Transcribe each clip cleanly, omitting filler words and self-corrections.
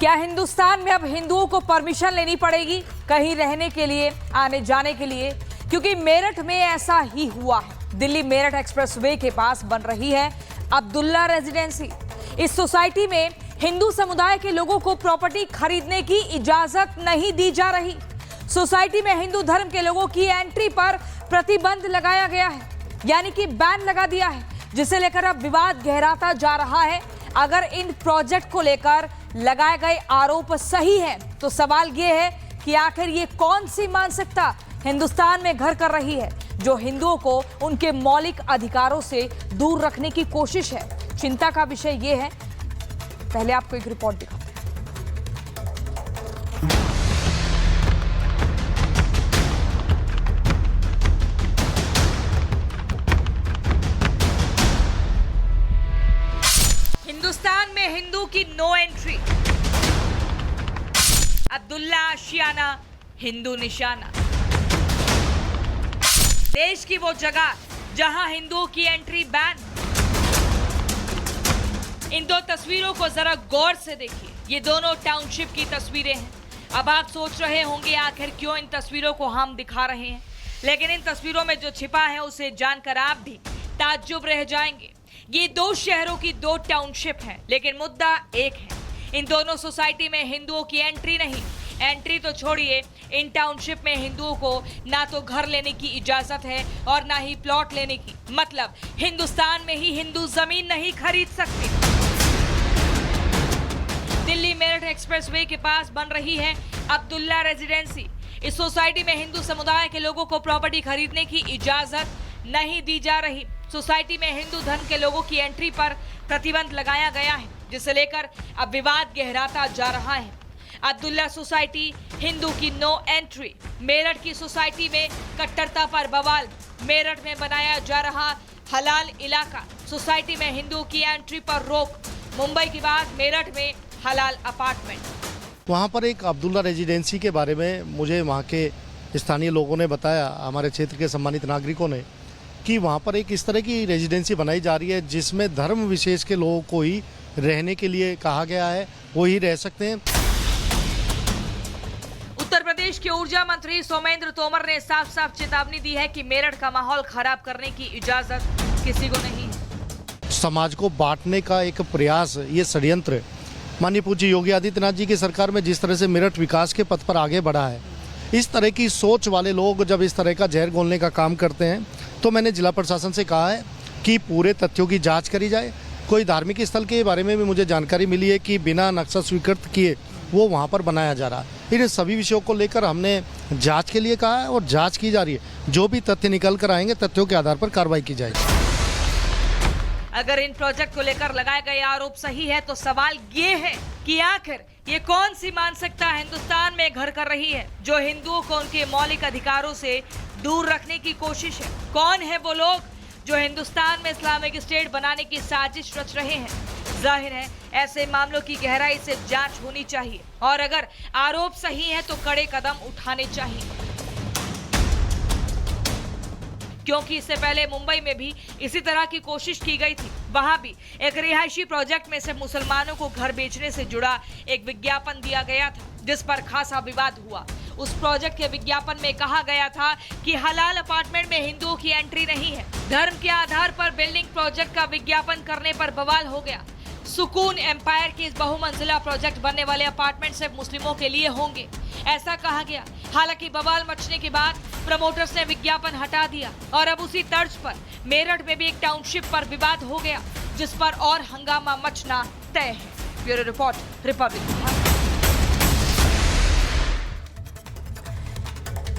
क्या हिंदुस्तान में अब हिंदुओं को परमिशन लेनी पड़ेगी कहीं रहने के लिए, आने जाने के लिए? क्योंकि मेरठ में ऐसा ही हुआ है। दिल्ली मेरठ एक्सप्रेसवे के पास बन रही है अब्दुल्ला रेजिडेंसी। इस सोसाइटी में हिंदू समुदाय के लोगों को प्रॉपर्टी खरीदने की इजाजत नहीं दी जा रही। सोसाइटी में हिंदू धर्म के लोगों की एंट्री पर प्रतिबंध लगाया गया है, यानी कि बैन लगा दिया है, जिसे लेकर अब विवाद गहराता जा रहा है। अगर इन प्रोजेक्ट को लेकर लगाए गए आरोप सही हैं, तो सवाल ये है कि आखिर ये कौन सी मानसिकता हिंदुस्तान में घर कर रही है, जो हिंदुओं को उनके मौलिक अधिकारों से दूर रखने की कोशिश है। चिंता का विषय ये है। पहले आपको एक रिपोर्ट दिखाते हैं। हिंदुस्तान में हिंदू की नो एंट्री। अब्दुल्ला आशियाना, हिंदू निशाना। देश की वो जगह जहां हिंदुओं की एंट्री बैन। इन दो तस्वीरों को जरा गौर से देखिए। ये दोनों टाउनशिप की तस्वीरें हैं। अब आप सोच रहे होंगे आखिर क्यों इन तस्वीरों को हम दिखा रहे हैं, लेकिन इन तस्वीरों में जो छिपा है उसे जानकर आप भी ताज्जुब रह जाएंगे। ये दो शहरों की दो टाउनशिप हैं, लेकिन मुद्दा एक है। इन दोनों सोसाइटी में हिंदुओं की एंट्री नहीं। एंट्री तो छोड़िए, इन टाउनशिप में हिंदुओं को ना तो घर लेने की इजाजत है और ना ही प्लॉट लेने की। मतलब हिंदुस्तान में ही हिंदू जमीन नहीं खरीद सकते। दिल्ली मेरठ एक्सप्रेसवे के पास बन रही है अब्दुल्ला रेजिडेंसी। इस सोसाइटी में हिंदू समुदाय के लोगों को प्रॉपर्टी खरीदने की इजाजत नहीं दी जा रही। सोसाइटी में हिंदू धर्म के लोगों की एंट्री पर प्रतिबंध लगाया गया है, जिसे लेकर अब विवाद गहराता जा रहा है। अब्दुल्ला सोसाइटी, हिंदू की नो एंट्री। मेरठ की सोसाइटी में कट्टरता पर बवाल। मेरठ में बनाया जा रहा हलाल इलाका। सोसाइटी में हिंदू की एंट्री पर रोक। मुंबई के बाद मेरठ में हलाल अपार्टमेंट। वहाँ पर एक अब्दुल्ला रेजिडेंसी के बारे में मुझे वहाँ के स्थानीय लोगों ने बताया, हमारे क्षेत्र के सम्मानित नागरिकों ने, कि वहाँ पर एक इस तरह की रेजिडेंसी बनाई जा रही है जिसमें धर्म विशेष के लोगों को ही रहने के लिए कहा गया है, वो ही रह सकते हैं। उत्तर प्रदेश के ऊर्जा मंत्री सोमेंद्र तोमर ने साफ साफ चेतावनी दी है कि मेरठ का माहौल खराब करने की इजाजत किसी को नहीं है। समाज को बांटने का एक प्रयास, ये षड्यंत्र माननीय पूज्य योगी आदित्यनाथ जी की सरकार में जिस तरह से मेरठ विकास के पथ पर आगे बढ़ा है, इस तरह की सोच वाले लोग जब इस तरह का जहर घोलने का काम करते हैं, तो मैंने जिला प्रशासन से कहा है कि पूरे तथ्यों की जांच करी जाए। कोई धार्मिक स्थल के बारे में भी मुझे जानकारी मिली है कि बिना नक्शा स्वीकृत किए वो वहाँ पर बनाया जा रहा है। इन सभी विषयों को लेकर हमने जांच के लिए कहा है और जांच की जा रही है। जो भी तथ्य निकल कर आएंगे, तथ्यों के आधार पर कार्रवाई की जाएगी। अगर इन प्रोजेक्ट को लेकर लगाए गए आरोप सही है, तो सवाल ये है कि आखिर ये कौन सी मानसिकता हिंदुस्तान में घर कर रही है, जो हिंदुओं को उनके मौलिक अधिकारों से दूर रखने की कोशिश है? कौन है वो लोग जो हिंदुस्तान में इस्लामिक स्टेट बनाने की साजिश रच रहे हैं? जाहिर है ऐसे मामलों की गहराई से जांच होनी चाहिए, और अगर आरोप सही है तो कड़े कदम उठाने चाहिए। क्योंकि इससे पहले मुंबई में भी इसी तरह की कोशिश की गई थी। वहां भी एक रिहायशी प्रोजेक्ट में से मुसलमानों को घर बेचने से जुड़ा एक विज्ञापन दिया गया था, जिस पर खासा विवाद हुआ। उस प्रोजेक्ट के विज्ञापन में कहा गया था कि हलाल अपार्टमेंट में हिंदुओं की एंट्री नहीं है। धर्म के आधार पर बिल्डिंग प्रोजेक्ट का विज्ञापन करने पर बवाल हो गया। सुकून एम्पायर की इस बहुमंजिला प्रोजेक्ट बनने वाले अपार्टमेंट सिर्फ मुस्लिमों के लिए होंगे, ऐसा कहा गया। हालांकि बवाल मचने के बाद प्रमोटर्स ने विज्ञापन हटा दिया, और अब उसी तर्ज पर मेरठ में भी एक टाउनशिप पर विवाद हो गया, जिस पर और हंगामा मचना तय है। Bureau report, Republic.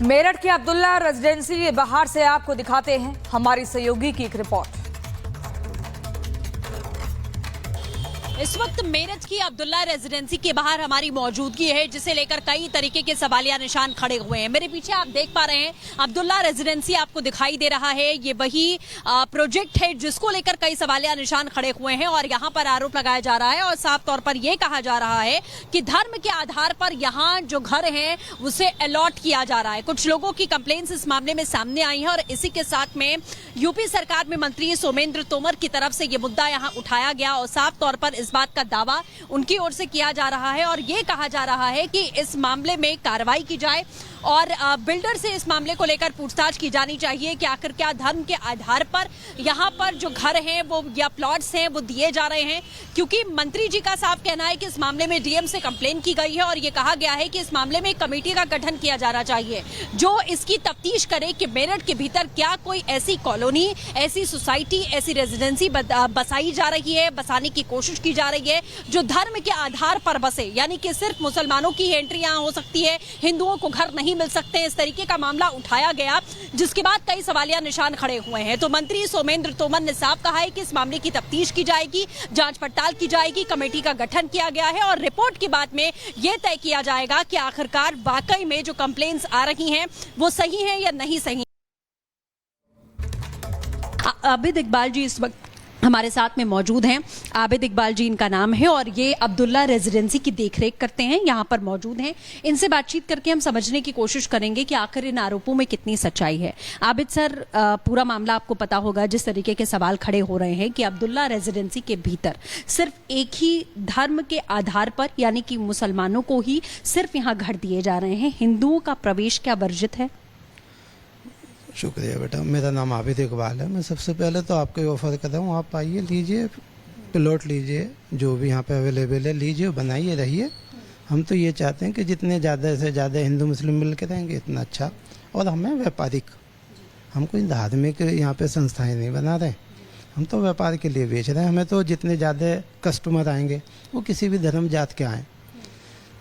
मेरठ के अब्दुल्ला रेजिडेंसी के बाहर से आपको दिखाते हैं हमारी सहयोगी की एक रिपोर्ट। इस वक्त मेरठ की अब्दुल्ला रेजिडेंसी के बाहर हमारी मौजूदगी है, जिसे लेकर कई तरीके के सवालिया निशान खड़े हुए हैं। मेरे पीछे आप देख पा रहे हैं अब्दुल्ला रेजिडेंसी आपको दिखाई दे रहा है। ये वही प्रोजेक्ट है जिसको लेकर कई सवालिया निशान खड़े हुए हैं, और यहाँ पर आरोप लगाया जा रहा है और साफ तौर पर यह कहा जा रहा है कि धर्म के आधार पर यहाँ जो घर है उसे अलॉट किया जा रहा है। कुछ लोगों की कंप्लेंट्स इस मामले में सामने आई है, और इसी के साथ में यूपी सरकार में मंत्री सोमेंद्र तोमर की तरफ से ये मुद्दा यहाँ उठाया गया, और साफ तौर पर इस इस बात का दावा उनकी ओर से किया जा रहा है और ये कहा जा रहा है कि इस मामले में कार्रवाई की जाए और बिल्डर से इस मामले को लेकर पूछताछ की जानी चाहिए कि आखिर क्या धर्म के आधार पर यहाँ पर जो घर हैं वो या प्लॉट्स हैं वो दिए जा रहे हैं, क्योंकि मंत्री जी का साफ कहना है कि इस मामले में डीएम से कंप्लेन की गई है और ये कहा गया है कि इस मामले में एक कमेटी का गठन किया जाना चाहिए जो इसकी तफ्तीश करे कि मेरठ के भीतर क्या कोई ऐसी कॉलोनी, ऐसी सोसाइटी, ऐसी रेजिडेंसी बसाई जा रही है, बसाने की कोशिश की जा रही है जो धर्म के आधार पर बसे, यानी कि सिर्फ मुसलमानों की एंट्री यहाँ हो सकती है, हिंदुओं को घर नहीं मिल सकते हैं। इस तरीके का मामला उठाया गया जिसके बाद कई सवालिया निशान खड़े हुए हैं। तो मंत्री सोमेंद्र तोमर ने साफ कहा है कि इस मामले की तफ्तीश की जाएगी, जांच पड़ताल की जाएगी, कमेटी का गठन किया गया है और रिपोर्ट के बाद में यह तय किया जाएगा कि आखिरकार वाकई में जो कंप्लेंट्स आ रही हैं वो सही है या नहीं सही। आबिद इकबाल जी इस वक्त हमारे साथ में मौजूद हैं। आबिद इकबाल जी इनका नाम है और ये अब्दुल्ला रेजिडेंसी की देखरेख करते हैं, यहाँ पर मौजूद हैं। इनसे बातचीत करके हम समझने की कोशिश करेंगे कि आखिर इन आरोपों में कितनी सच्चाई है। आबिद सर, पूरा मामला आपको पता होगा, जिस तरीके के सवाल खड़े हो रहे हैं कि अब्दुल्ला रेजिडेंसी के भीतर सिर्फ एक ही धर्म के आधार पर, यानी कि मुसलमानों को ही सिर्फ यहाँ घर दिए जा रहे हैं, हिंदुओं का प्रवेश क्या वर्जित है? शुक्रिया बेटा, मेरा नाम आबिद इकबाल है। मैं सबसे पहले तो आपको ऑफ़र करता हूँ, आप आइए, लीजिए, प्लॉट लीजिए, जो भी यहाँ पे अवेलेबल है लीजिए, बनाइए, रहिए। हम तो ये चाहते हैं कि जितने ज़्यादा से ज़्यादा हिंदू मुस्लिम मिल के रहेंगे इतना अच्छा। और हमें व्यापारिक, हम कोई धार्मिक यहाँ पे संस्थाएं नहीं बना रहे, हम तो व्यापार के लिए बेच रहे हैं। हमें तो जितने ज़्यादा कस्टमर आएंगे वो किसी भी धर्म जात के आएँ,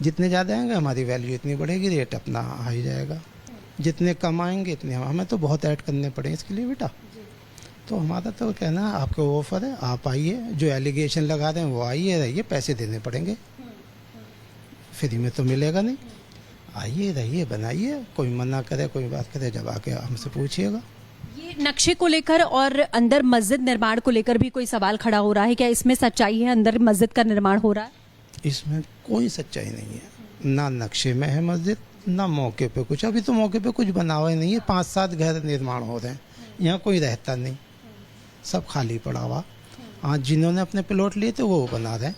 जितने ज़्यादा आएंगे हमारी वैल्यू इतनी बढ़ेगी, रेट अपना हाई जाएगा। जितने कम आएंगे इतने हमें तो बहुत ऐड करने पड़ेंगे इसके लिए बेटा। तो हमारा तो कहना है, आपको ऑफर है, आप आइए, जो एलिगेशन लगा रहे हैं वो आइए, रहिए, पैसे देने पड़ेंगे, फ्री में तो मिलेगा नहीं। आइए, रहिए, बनाइए, कोई मना करे, कोई बात करे, जब आके हमसे पूछिएगा। ये नक्शे को लेकर और अंदर मस्जिद निर्माण को लेकर भी कोई सवाल खड़ा हो रहा है, क्या इसमें सच्चाई है? अंदर मस्जिद का निर्माण हो रहा है? इसमें कोई सच्चाई नहीं है, ना नक्शे में है मस्जिद, ना मौके पे कुछ। अभी तो मौके पे कुछ बना हुआ ही नहीं है, 5-7 घर निर्माण हो रहे हैं, यहाँ कोई रहता नहीं, सब खाली पड़ा हुआ। आज जिन्होंने अपने प्लॉट लिए थे वो बना रहे हैं,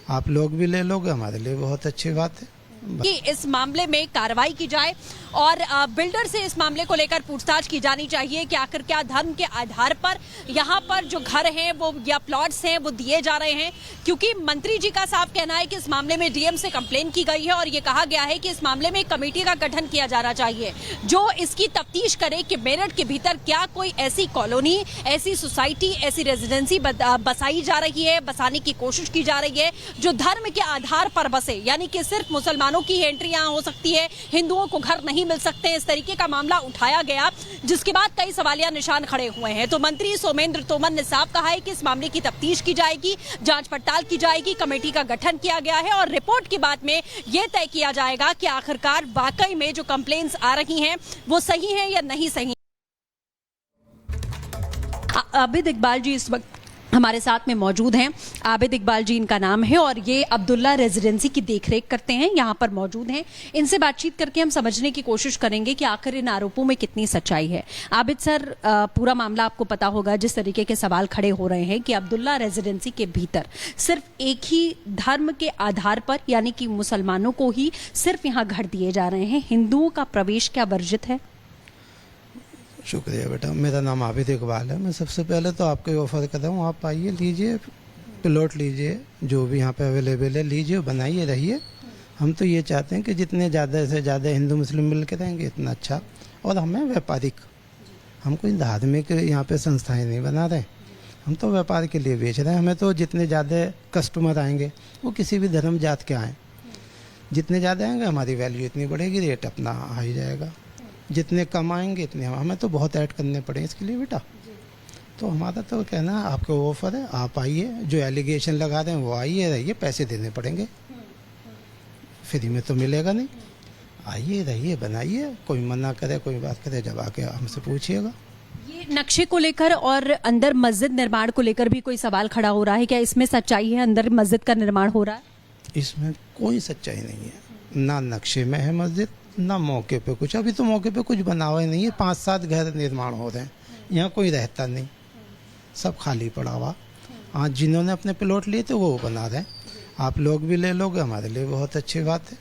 आप लोग भी ले लोगे, हमारे लिए बहुत अच्छी बात है कि इस मामले में कार्रवाई की जाए और बिल्डर से इस मामले को लेकर पूछताछ की जानी चाहिए कि आखिर क्या धर्म के आधार पर यहाँ पर जो घर हैं वो या प्लॉट्स हैं वो दिए जा रहे हैं, क्योंकि मंत्री जी का साफ कहना है कि इस मामले में डीएम से कंप्लेन की गई है और ये कहा गया है कि इस मामले में एक कमेटी का गठन किया जाना चाहिए जो इसकी तफ्तीश करे कि मेरठ के भीतर क्या कोई ऐसी कॉलोनी, ऐसी सोसाइटी, ऐसी रेजिडेंसी बसाई जा रही है, बसाने की कोशिश की जा रही है जो धर्म के आधार पर बसे, यानी कि सिर्फ मुसलमानों की एंट्री यहाँ हो सकती है, हिंदुओं को घर नहीं मिल सकते हैं। इस तरीके का मामला उठाया गया जिसके बाद कई सवालिया निशान खड़े हुए हैं। तो मंत्री सोमेंद्र तोमर ने साफ कहा है कि इस मामले की तफ्तीश की जाएगी, जांच पड़ताल की जाएगी, कमेटी का गठन किया गया है और रिपोर्ट के बाद में यह तय किया जाएगा कि आखिरकार वाकई में जो कंप्लेंट्स आ रही हैं वो सही है या नहीं सही। आबिद इकबाल जी इस वक्त हमारे साथ में मौजूद हैं। आबिद इकबाल जी इनका नाम है और ये अब्दुल्ला रेजिडेंसी की देखरेख करते हैं, यहाँ पर मौजूद हैं। इनसे बातचीत करके हम समझने की कोशिश करेंगे कि आखिर इन आरोपों में कितनी सच्चाई है। आबिद सर, पूरा मामला आपको पता होगा, जिस तरीके के सवाल खड़े हो रहे हैं कि अब्दुल्ला रेजिडेंसी के भीतर सिर्फ एक ही धर्म के आधार पर, यानी कि मुसलमानों को ही सिर्फ यहाँ घर दिए जा रहे हैं, हिंदुओं का प्रवेश क्या वर्जित है? शुक्रिया बेटा, मेरा नाम आबिद इकबाल है। मैं सबसे पहले तो आपको ऑफ़र करता हूँ, आप आइए, लीजिए, प्लॉट लीजिए, जो भी यहाँ पे अवेलेबल है लीजिए, बनाइए, रहिए। हम तो ये चाहते हैं कि जितने ज़्यादा से ज़्यादा हिंदू मुस्लिम मिल के रहेंगे इतना अच्छा। और हमें व्यापारिक, हम कोई धार्मिक यहाँ पे संस्थाएं नहीं बना रहे, हम तो व्यापार के लिए बेच रहे हैं। हमें तो जितने ज़्यादा कस्टमर आएंगे वो किसी भी धर्म जात के आएँ, जितने ज़्यादा आएंगे हमारी वैल्यू इतनी बढ़ेगी, रेट अपना हाई जाएगा। जितने कम आएंगे इतने हमें तो बहुत ऐड करने पड़ेंगे इसके लिए बेटा। तो हमारा तो कहना है, आपको ऑफर है, आप आइए, जो एलिगेशन लगा रहे हैं वो आइए, रहिए, पैसे देने पड़ेंगे, फ्री में तो मिलेगा नहीं। आइए, रहिए, बनाइए, कोई मना करे, कोई बात करे, जब आके हमसे पूछिएगा। ये नक्शे को लेकर और अंदर मस्जिद निर्माण को लेकर भी कोई सवाल खड़ा हो रहा है, क्या इसमें सच्चाई है? अंदर मस्जिद का निर्माण हो रहा है? इसमें कोई सच्चाई नहीं है, ना नक्शे में है मस्जिद, ना मौके पे कुछ। अभी तो मौके पे कुछ बना हुआ ही नहीं है, 5-7 घर निर्माण हो रहे हैं, यहाँ कोई रहता नहीं, सब खाली पड़ा हुआ। आज जिन्होंने अपने प्लॉट लिए थे वो बना रहे हैं, आप लोग भी ले लोगे हमारे लिए बहुत अच्छी बात है।